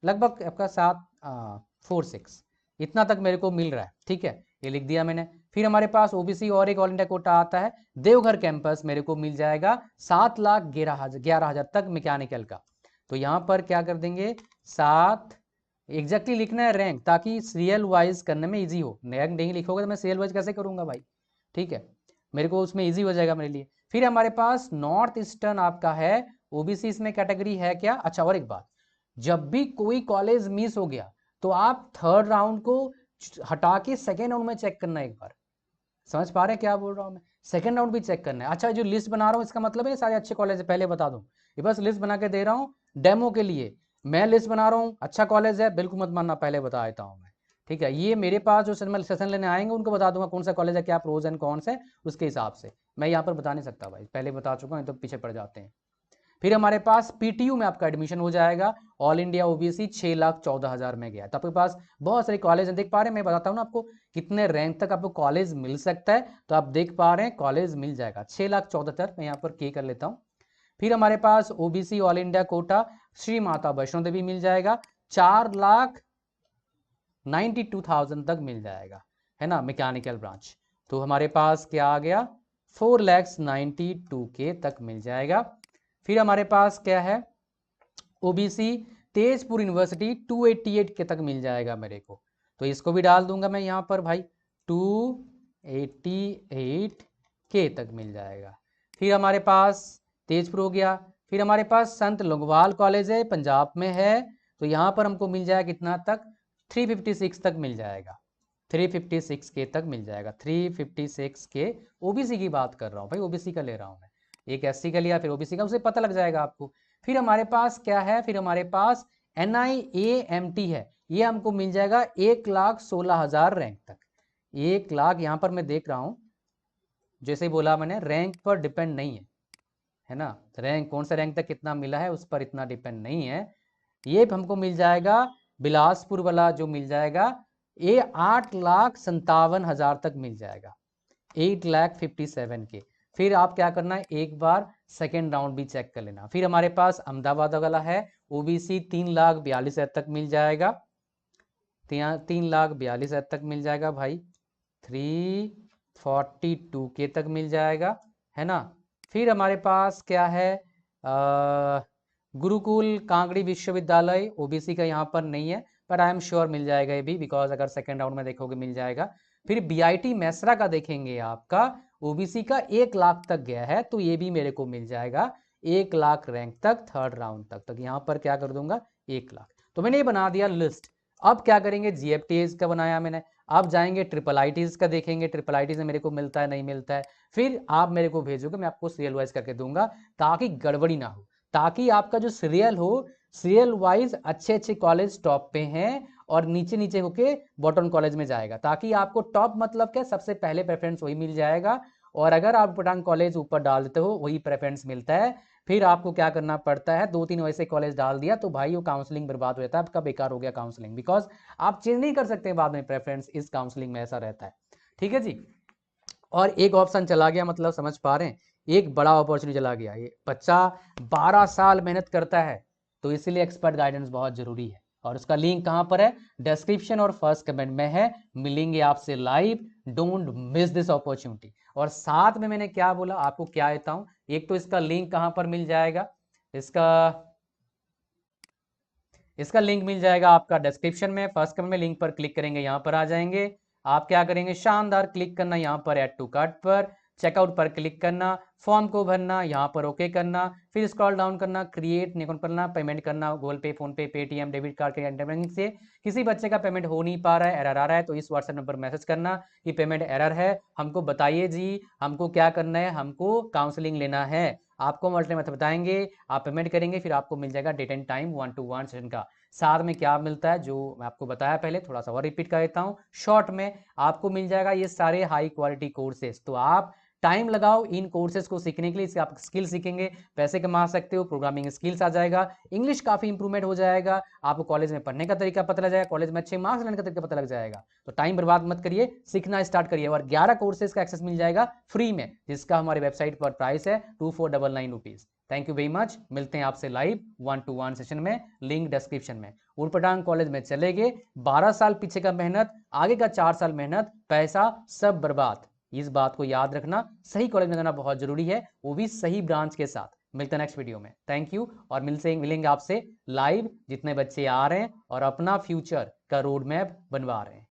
लगभग आपका 746 इतना तक मेरे को मिल रहा है, ठीक है, ये लिख दिया मैंने। फिर हमारे पास ओबीसी और एक ऑल इंडिया कोटा आता है, देवघर कैंपस मेरे को मिल जाएगा 7,11,000 तक मैकेनिकल का। तो यहाँ पर क्या कर देंगे, 7 एग्जैक्टली लिखना है रैंक, ताकि सीरियल वाइज करने में इजी हो। रैंक नहीं लिखोगे तो मैं सीरियल वाइज कैसे करूंगा भाई, ठीक है, मेरे को उसमें इजी हो जाएगा मेरे लिए। फिर हमारे पास नॉर्थ ईस्टर्न आपका है, ओबीसी इसमें कैटेगरी है क्या। अच्छा, और एक बात, जब भी कोई कॉलेज मिस हो गया तो आप थर्ड राउंड को हटा के सेकेंड राउंड में चेक करना एक बार। समझ पा रहे हैं क्या बोल रहा हूं मैं, सेकंड राउंड भी चेक करना है। अच्छा, जो लिस्ट बना रहा हूं इसका मतलब है सारे अच्छे कॉलेज है, पहले बता दूं, ये बस लिस्ट बना के दे रहा हूं डेमो के लिए। मैं लिस्ट बना रहा हूं, अच्छा कॉलेज है बिल्कुल मत मानना, पहले बता देता हूं मैं, ठीक है। ये मेरे पास जो सेशन लेने आएंगे उनको बता दूंगा कौन सा कॉलेज है, क्या प्रोज एंड कॉन्स है, उसके हिसाब से। मैं यहाँ पर बता नहीं सकता भाई, पहले बता चुका हूं, तो पीछे पड़ जाते हैं। फिर हमारे पास पीटीयू में आपका एडमिशन हो जाएगा, ऑल इंडिया ओबीसी 6,14,000 में गया। तो आपके पास बहुत सारे कॉलेज हैं, देख पा रहे हैं, मैं बताता हूँ ना आपको कितने रैंक तक आपको कॉलेज मिल सकता है। तो आप देख पा रहे हैं कॉलेज मिल जाएगा 6,14,000, मैं यहाँ पर के कर लेता हूँ। फिर हमारे पास OBC all India quota Shri Mata Vaishno देवी मिल जाएगा, 4,92,000 तक मिल जाएगा, है ना, मैकेनिकल ब्रांच। तो हमारे पास क्या आ गया, 4,92,000 तक मिल जाएगा। फिर हमारे पास क्या है, ओबीसी तेजपुर यूनिवर्सिटी 288 के तक मिल जाएगा मेरे को। तो इसको भी डाल दूंगा मैं यहाँ पर भाई, 288 के तक मिल जाएगा। फिर हमारे पास तेजपुर हो गया। फिर हमारे पास संत लोंगवाल कॉलेज है, पंजाब में है, तो यहाँ पर हमको मिल जाएगा कितना तक, 356 तक मिल जाएगा, 356 के तक मिल जाएगा, 356 के। ओबीसी की बात कर रहा हूँ भाई, ओबीसी का ले रहा हूँ मैं, एक एससी का लिया फिर ओबीसी का, उसे पता लग जाएगा आपको। फिर हमारे पास क्या है, फिर हमारे पास NIAMT है, ये हमको मिल जाएगा 1,16,000 रैंक तक, 1,00,000। यहाँ पर मैं देख रहा हूँ, जैसे बोला मैंने, रैंक पर डिपेंड नहीं है ना, रैंक कौन सा रैंक तक कितना मिला है उस पर इतना डिपेंड नहीं है। ये हमको मिल जाएगा बिलासपुर वाला जो मिल जाएगा, ये 8,57,000 तक मिल जाएगा, 8,57,000 के। फिर आप क्या करना है, एक बार सेकेंड राउंड भी चेक कर लेना। फिर हमारे पास अहमदाबाद वाला है, ओबीसी 3,42,000 तक मिल जाएगा, 3,42,000 तक मिल जाएगा भाई, 342 के तक मिल जाएगा, है ना। फिर हमारे पास क्या है, गुरुकुल कांगड़ी विश्वविद्यालय, ओबीसी का यहाँ पर नहीं है, पर आई एम श्योर मिल जाएगा ये भी, बिकॉज अगर सेकेंड राउंड में देखोगे मिल जाएगा। फिर बीआईटी मैसरा का देखेंगे, आपका ओबीसी का 1,00,000 तक गया है, तो ये भी मेरे को मिल जाएगा 1,00,000 रैंक तक, थर्ड राउंड तक यहाँ पर क्या कर दूंगा, 1,00,000। तो मैंने ये बना दिया लिस्ट। अब क्या करेंगे, जीएफटीएस का बनाया मैंने, अब जाएंगे ट्रिपल आईटीज का देखेंगे, ट्रिपल आईटीज में मेरे को मिलता है नहीं मिलता है। फिर आप मेरे को भेजोगे, मैं आपको सीरियल वाइज करके दूंगा, ताकि गड़बड़ी ना हो, ताकि आपका जो सीरियल हो, सीरियल वाइज अच्छे अच्छे कॉलेज टॉप पे हैं और नीचे नीचे होके बॉटम कॉलेज में जाएगा, ताकि आपको टॉप मतलब क्या, सबसे पहले प्रेफरेंस वही मिल जाएगा। और अगर आप पटांग कॉलेज ऊपर डाल देते हो, वही प्रेफरेंस मिलता है। फिर आपको क्या करना पड़ता है, 2-3 वैसे कॉलेज डाल दिया तो भाई वो काउंसलिंग बर्बाद हो जाता है, आपका बेकार हो गया काउंसलिंग, बिकॉज आप चेंज नहीं कर सकते बाद में प्रेफरेंस, इस काउंसलिंग में ऐसा रहता है, ठीक है जी। और एक ऑप्शन चला गया, मतलब समझ पा रहे हैं, एक बड़ा अपॉर्चुनिटी चला गया। ये बच्चा 12 साल मेहनत करता है, तो इसीलिए एक्सपर्ट गाइडेंस बहुत जरूरी है, और उसका लिंक कहां पर है, डिस्क्रिप्शन और फर्स्ट कमेंट में है, मिलेंगे आपसे live, don't miss this opportunity. और साथ में मैंने क्या बोला, आपको क्या देता हूं, एक तो इसका लिंक कहां पर मिल जाएगा, इसका लिंक मिल जाएगा आपका डिस्क्रिप्शन में, फर्स्ट कमेंट में, लिंक पर क्लिक करेंगे, यहां पर आ जाएंगे। आप क्या करेंगे, शानदार क्लिक करना यहां पर ऐड टू कार्ट पर, चेकआउट पर क्लिक करना, फॉर्म को भरना, यहां पर ओके करना, फिर स्क्रॉल डाउन करना, क्रिएट अकाउंट करना, पेमेंट करना, गूगल पे, फोन पे, पेटीएम, डेबिट कार्ड के इंटरनेट बैंकिंग से। किसी बच्चे का पेमेंट हो नहीं पा रहा है, एरर आ रहा है, तो इस व्हाट्सएप नंबर मैसेज करना कि पेमेंट एरर है, हमको बताइए जी, हमको क्या करना है, हमको काउंसलिंग लेना है, आपको हम अल्टरनेट मेथड बताएंगे, आप पेमेंट करेंगे, फिर आपको मिल जाएगा date and time 1-to-1 session का। साथ में क्या मिलता है, जो मैं आपको बताया पहले, थोड़ा सा और रिपीट कर देता हूँ शॉर्ट में, आपको मिल जाएगा ये सारे हाई क्वालिटी कोर्सेज। तो आप टाइम लगाओ इन कोर्सेज को सीखने के लिए, इससे आप स्किल सीखेंगे, पैसे कमा सकते हो, प्रोग्रामिंग स्किल्स आ जाएगा, इंग्लिश काफी इंप्रूवमेंट हो जाएगा, आपको कॉलेज में पढ़ने का तरीका पता लग जाएगा, कॉलेज में अच्छे मार्क्स लेने का तरीका पता लग जाएगा। तो टाइम बर्बाद मत करिए, सीखना स्टार्ट करिए। और 11 कोर्सेज का एक्सेस मिल जाएगा फ्री में, जिसका हमारी वेबसाइट पर प्राइस है 2499 rupees. Thank you very much, मिलते हैं आपसे लाइव 1-to-1 सेशन में, लिंक डिस्क्रिप्शन में। उरपटांग कॉलेज में चले गए, 12 साल पीछे का मेहनत, आगे का 4 साल मेहनत, पैसा सब बर्बाद, इस बात को याद रखना। सही कॉलेज में जाना बहुत जरूरी है, वो भी सही ब्रांच के साथ। मिलते हैं नेक्स्ट वीडियो में, थैंक यू। और मिलेंगे आपसे लाइव, जितने बच्चे आ रहे हैं और अपना फ्यूचर का रोड मैप बनवा रहे हैं।